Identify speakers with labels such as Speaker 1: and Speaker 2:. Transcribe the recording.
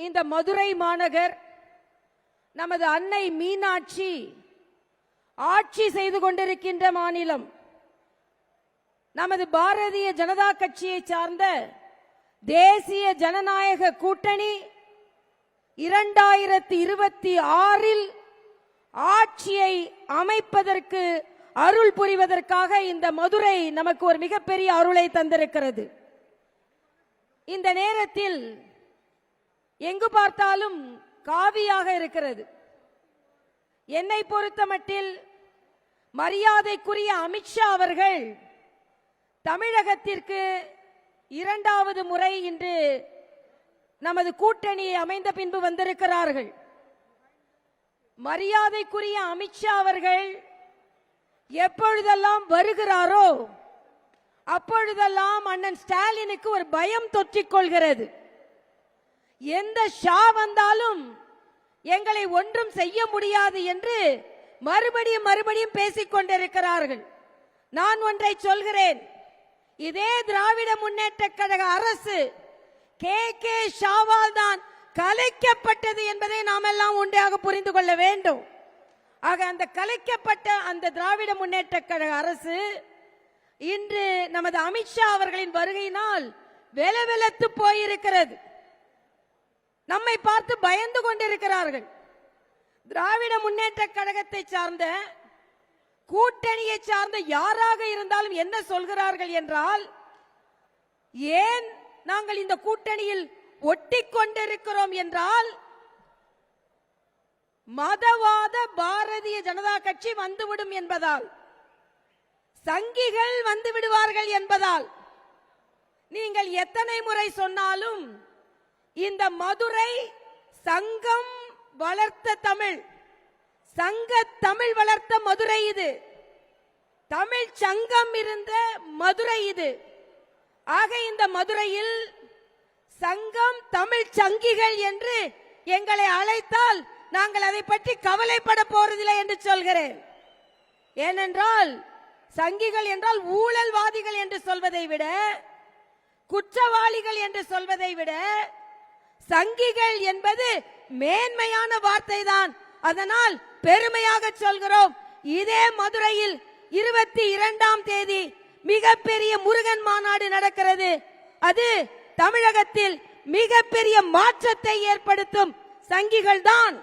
Speaker 1: இந்த மதுரை மாநகர் நமது அன்னை மீனாட்சி ஆட்சி செய்து கொண்டிருக்கின்ற மாநிலம். நமது பாரதிய ஜனதா கட்சியை சார்ந்த தேசிய ஜனநாயக கூட்டணி 2026 ஆட்சியை அமைப்பதற்கு அருள் புரிவதற்காக இந்த மதுரை நமக்கு ஒரு மிகப்பெரிய அருளை தந்திருக்கிறது. இந்த நேரத்தில் எங்கு பார்த்தாலும் காவியாக இருக்கிறது. என்னை பொறுத்தமட்டில் மரியாதைக்குரிய அமித்ஷா அவர்கள் தமிழகத்திற்கு 2வது முறை இன்று நமது கூட்டணியை அமைந்த பின்பு வந்திருக்கிறார்கள். மரியாதைக்குரிய அமித்ஷா அவர்கள் எப்பொழுதெல்லாம் வருகிறாரோ அப்பொழுதெல்லாம் அண்ணன் ஸ்டாலினுக்கு ஒரு பயம் தொற்றிக் கொள்கிறது. எந்த ஷா வந்தாலும் எங்களை ஒன்றும் செய்ய முடியாது என்று மறுபடியும் பேசிக் கொண்டிருக்கிறார்கள். நான் ஒன்றை சொல்கிறேன், இதே திராவிட முன்னேற்ற கழக அரசு கே ஷாவால் தான் கலைக்கப்பட்டது என்பதை நாம் எல்லாம் ஒன்றாக புரிந்து கொள்ள வேண்டும். ஆக அந்த கலைக்கப்பட்ட அந்த திராவிட முன்னேற்ற கழக அரசு இன்று நமது அமித்ஷா அவர்களின் வருகையினால் வெலவெலத்து போயிருக்கிறது. நம்மை பார்த்து பயந்து கொண்டிருக்கிறார்கள். திராவிட முன்னேற்ற கழகத்தை சார்ந்த கூட்டணியை சார்ந்த யாராக இருந்தாலும் என்ன சொல்கிறார்கள் என்றால், ஏன் நாங்கள் இந்த கூட்டணியில் ஒட்டிக்கொண்டிருக்கிறோம் என்றால், மதவாத பாரதிய ஜனதா கட்சி வந்துவிடும் என்பதால், சங்கிகள் வந்து விடுவார்கள் என்பதால். நீங்கள் எத்தனை முறை சொன்னாலும் இந்த மதுரை சங்கம் வளர்த்த தமிழ், சங்க தமிழ் வளர்த்த மதுரை இது, தமிழ் சங்கம் இருந்த மதுரை இது. ஆக இந்த மதுரையில் சங்கம் தமிழ் சங்கிகள் என்று எங்களை அழைத்தால் நாங்கள் அதை பற்றி கவலைப்பட போறதில்லை என்று சொல்கிறேன். ஏனென்றால் சங்கிகள் என்றால் ஊழல்வாதிகள் என்று சொல்வதை விட, குற்றவாளிகள் என்று சொல்வதை விட, சங்கிகள் என்பது மேன்மையான வார்த்தை தான். அதனால் பெருமையாக சொல்கிறோம். இதே மதுரையில் 22ஆம் தேதி மிகப்பெரிய முருகன் மாநாடு நடக்கிறது. அது தமிழகத்தில் மிகப்பெரிய மாற்றத்தை ஏற்படுத்தும் சங்கிகள் தான்